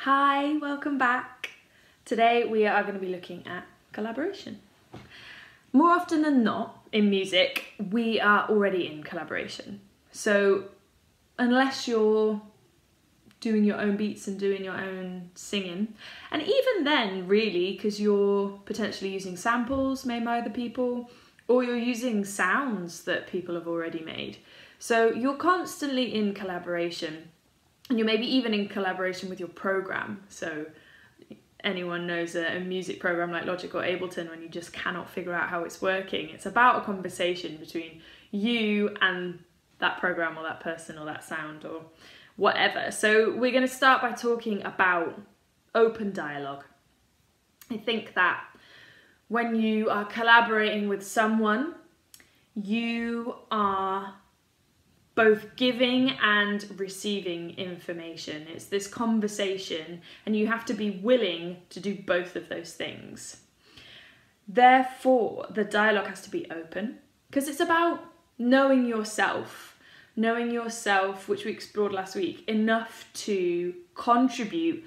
Hi, welcome back. Today we are going to be looking at collaboration. More often than not in music, we are already in collaboration. So unless you're doing your own beats and doing your own singing, and even then really, because you're potentially using samples made by other people, or you're using sounds that people have already made. So you're constantly in collaboration. And you're maybe even in collaboration with your program. So anyone knows a music program like Logic or Ableton when you just cannot figure out how it's working. It's about a conversation between you and that program or that person or that sound or whatever. So we're going to start by talking about open dialogue. I think that when you are collaborating with someone, you are both giving and receiving information. It's this conversation and you have to be willing to do both of those things. Therefore, the dialogue has to be open because it's about knowing yourself, which we explored last week, enough to contribute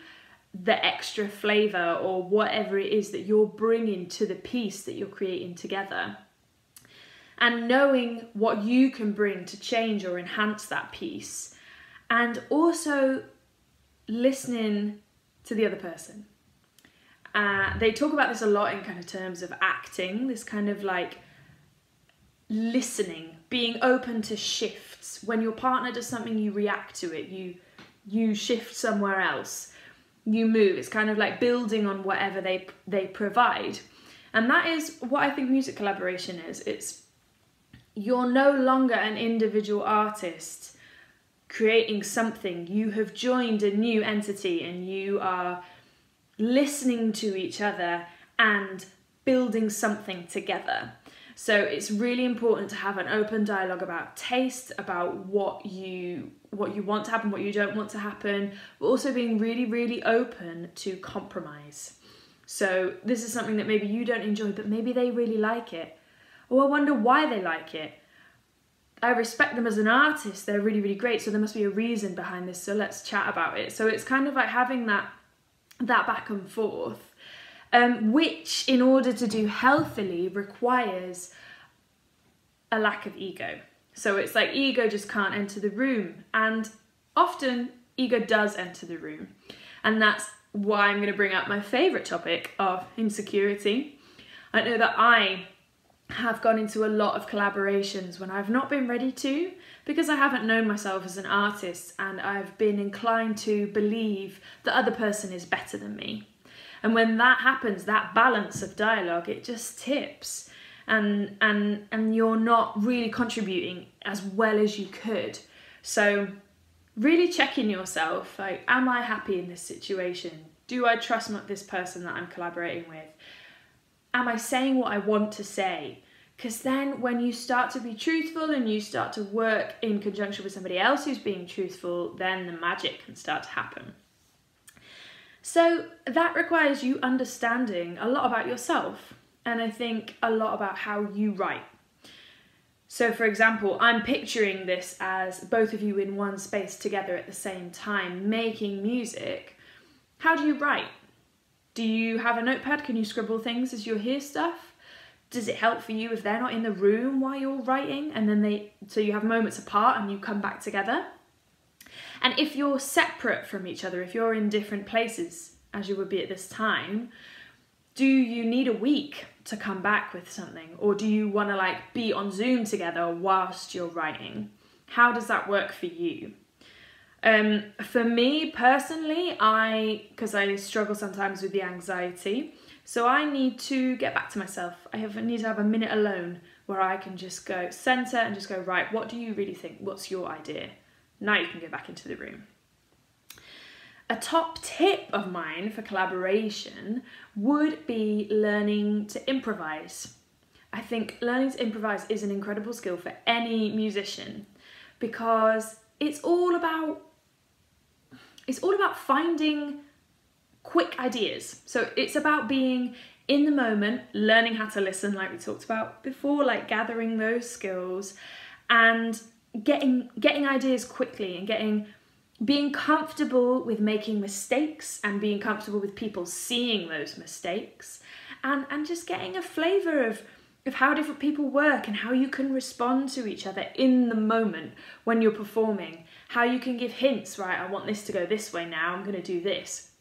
the extra flavour or whatever it is that you're bringing to the piece that you're creating together. And knowing what you can bring to change or enhance that piece. And also listening to the other person. They talk about this a lot in kind of terms of acting, this kind of like listening, being open to shifts. When your partner does something, you react to it, you shift somewhere else, you move. It's kind of like building on whatever they provide. And that is what I think music collaboration is. You're no longer an individual artist creating something. You have joined a new entity and you are listening to each other and building something together. So it's really important to have an open dialogue about taste, about what you want to happen, what you don't want to happen, but also being really, really open to compromise. So this is something that maybe you don't enjoy, but maybe they really like it. Oh, I wonder why they like it. I respect them as an artist. They're really, really great. So there must be a reason behind this. So let's chat about it. So it's kind of like having that back and forth, which in order to do healthily requires a lack of ego. So it's like ego just can't enter the room. And often ego does enter the room. And that's why I'm going to bring up my favourite topic of insecurity. I know that I have gone into a lot of collaborations when I've not been ready to, because I haven't known myself as an artist and I've been inclined to believe the other person is better than me. And when that happens, that balance of dialogue, it just tips and you're not really contributing as well as you could. So really checking yourself, like, am I happy in this situation? Do I trust this person that I'm collaborating with? Am I saying what I want to say? Because then when you start to be truthful and you start to work in conjunction with somebody else who's being truthful, then the magic can start to happen. So that requires you understanding a lot about yourself, and I think a lot about how you write. So for example, I'm picturing this as both of you in one space together at the same time, making music. How do you write? Do you have a notepad? Can you scribble things as you hear stuff? Does it help for you if they're not in the room while you're writing and then so you have moments apart and you come back together? And if you're separate from each other, if you're in different places as you would be at this time, do you need a week to come back with something? Or do you want to like be on Zoom together whilst you're writing? How does that work for you? For me personally, because I struggle sometimes with the anxiety, so I need to get back to myself. I need to have a minute alone where I can just go centre and just go, right, what do you really think? What's your idea? Now you can go back into the room. A top tip of mine for collaboration would be learning to improvise. I think learning to improvise is an incredible skill for any musician because it's all about finding quick ideas. So it's about being in the moment, learning how to listen like we talked about before, like gathering those skills and getting ideas quickly and getting being comfortable with making mistakes and being comfortable with people seeing those mistakes, and just getting a flavour of how different people work and how you can respond to each other in the moment when you're performing, how you can give hints, right, I want this to go this way now, I'm going to do this,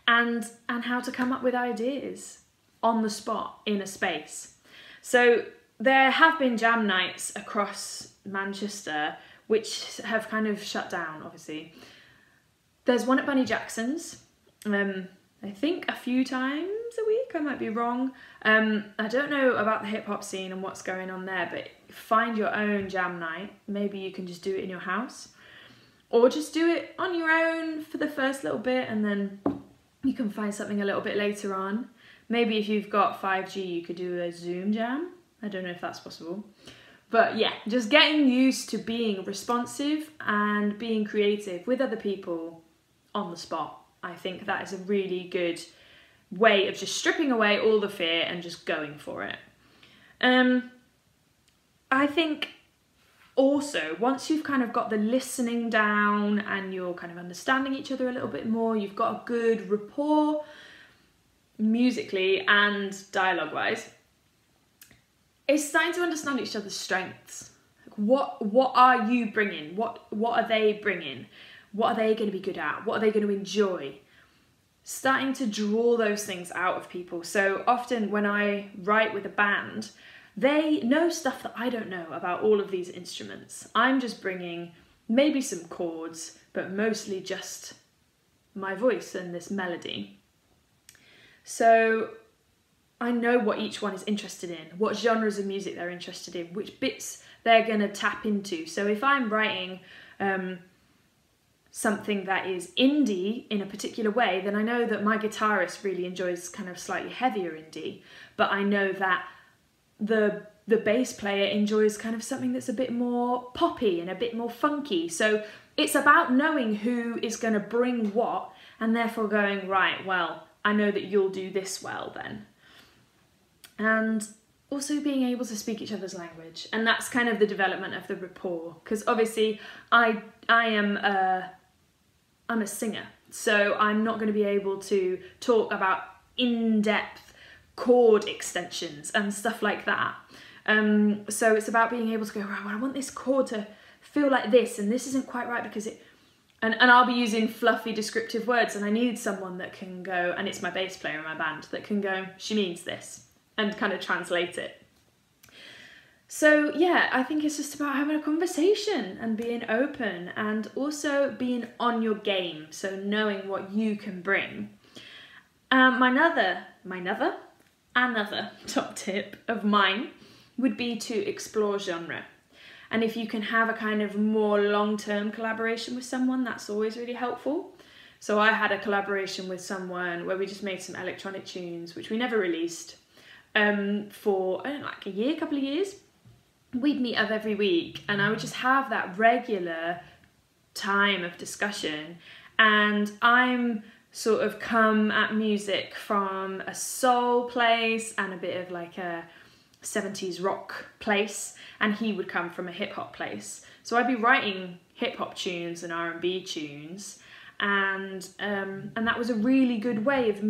and how to come up with ideas on the spot in a space. So there have been jam nights across Manchester which have kind of shut down, obviously. There's one at Bunny Jackson's, I think a few times a week, I might be wrong. I don't know about the hip hop scene and what's going on there, but find your own jam night. Maybe you can just do it in your house, or just do it on your own for the first little bit, and then you can find something a little bit later on. Maybe if you've got 5G, you could do a Zoom jam. I don't know if that's possible. But yeah, just getting used to being responsive and being creative with other people on the spot. I think that is a really good way of just stripping away all the fear and just going for it. I think also, once you've kind of got the listening down and you're kind of understanding each other a little bit more, you've got a good rapport musically and dialogue-wise, it's starting to understand each other's strengths. Like what are you bringing? What are they bringing? What are they going to be good at? What are they going to enjoy? Starting to draw those things out of people. So often when I write with a band, they know stuff that I don't know about all of these instruments. I'm just bringing maybe some chords, but mostly just my voice and this melody. So I know what each one is interested in, what genres of music they're interested in, which bits they're going to tap into. So if I'm writing something that is indie in a particular way, then I know that my guitarist really enjoys kind of slightly heavier indie, but I know that the bass player enjoys kind of something that's a bit more poppy and a bit more funky. So it's about knowing who is going to bring what, and therefore going, right, well, I know that you'll do this well then. And also being able to speak each other's language, and that's kind of the development of the rapport, because obviously I'm a singer, so I'm not going to be able to talk about in-depth chord extensions and stuff like that. So it's about being able to go, right, well, I want this chord to feel like this, and this isn't quite right because it, and I'll be using fluffy descriptive words, and I need someone that can go, and it's my bass player in my band, that can go, she means this, and kind of translate it. So yeah, I think it's just about having a conversation and being open, and also being on your game, so knowing what you can bring. Another top tip of mine would be to explore genre. And if you can have a kind of more long-term collaboration with someone, that's always really helpful. So I had a collaboration with someone where we just made some electronic tunes, which we never released, for I don't know, like a couple of years. We'd meet up every week, and I would just have that regular time of discussion. And I'm sort of come at music from a soul place and a bit of like a 70s rock place, and he would come from a hip hop place. So I'd be writing hip hop tunes and R&B tunes, and that was a really good way for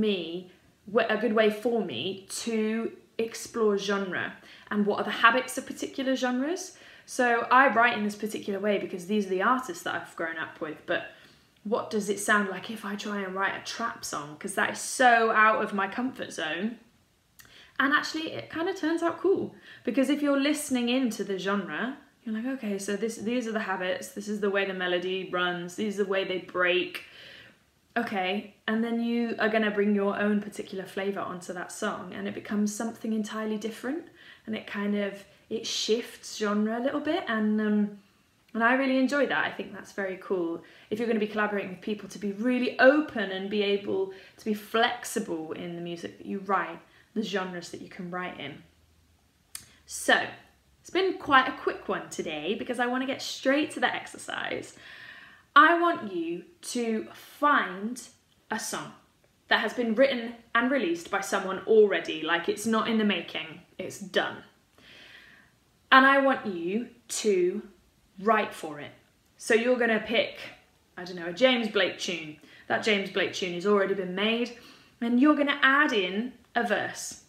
me to explore genre and what are the habits of particular genres. So I write in this particular way because these are the artists that I've grown up with, but what does it sound like if I try and write a trap song? Because that is so out of my comfort zone. And actually it kind of turns out cool, because if you're listening into the genre, you're like, okay, so these are the habits, this is the way the melody runs, these are the way they break. Okay, and then you are going to bring your own particular flavour onto that song, and it becomes something entirely different, and it shifts genre a little bit, and I really enjoy that. I think that's very cool. If you're going to be collaborating with people, to be really open and be able to be flexible in the music that you write, the genres that you can write in. So, it's been quite a quick one today because I want to get straight to the exercise. I want you to find a song that has been written and released by someone already, like it's not in the making, it's done. And I want you to write for it. So you're going to pick I don't know, a James Blake tune. That James Blake tune has already been made, and you're going to add in a verse.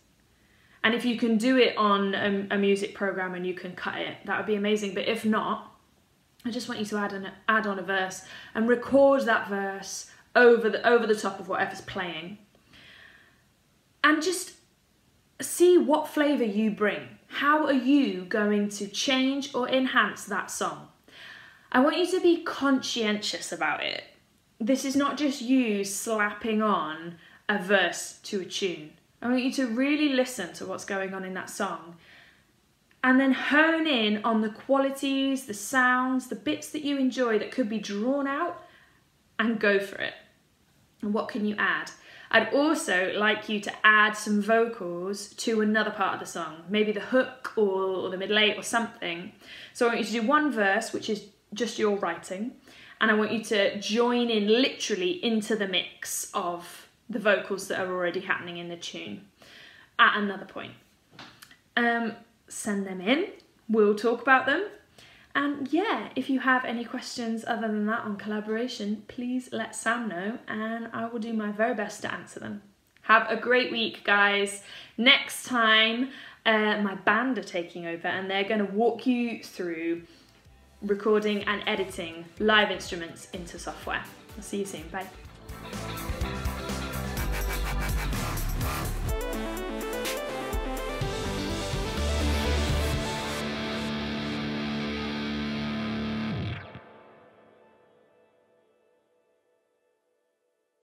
And if you can do it on a music program and you can cut it, that would be amazing. But if not, I just want you to add on a verse and record that verse over the top of whatever's playing. And just see what flavour you bring. How are you going to change or enhance that song? I want you to be conscientious about it. This is not just you slapping on a verse to a tune. I want you to really listen to what's going on in that song and then hone in on the qualities, the sounds, the bits that you enjoy that could be drawn out, and go for it. And what can you add? I'd also like you to add some vocals to another part of the song, maybe the hook or the middle eight or something. So I want you to do one verse, which is just your writing, and I want you to join in literally into the mix of the vocals that are already happening in the tune at another point. Send them in, we'll talk about them. And yeah, if you have any questions other than that on collaboration, please let Sam know and I will do my very best to answer them. Have a great week, guys. Next time, my band are taking over and they're going to walk you through recording and editing live instruments into software. I'll see you soon. Bye.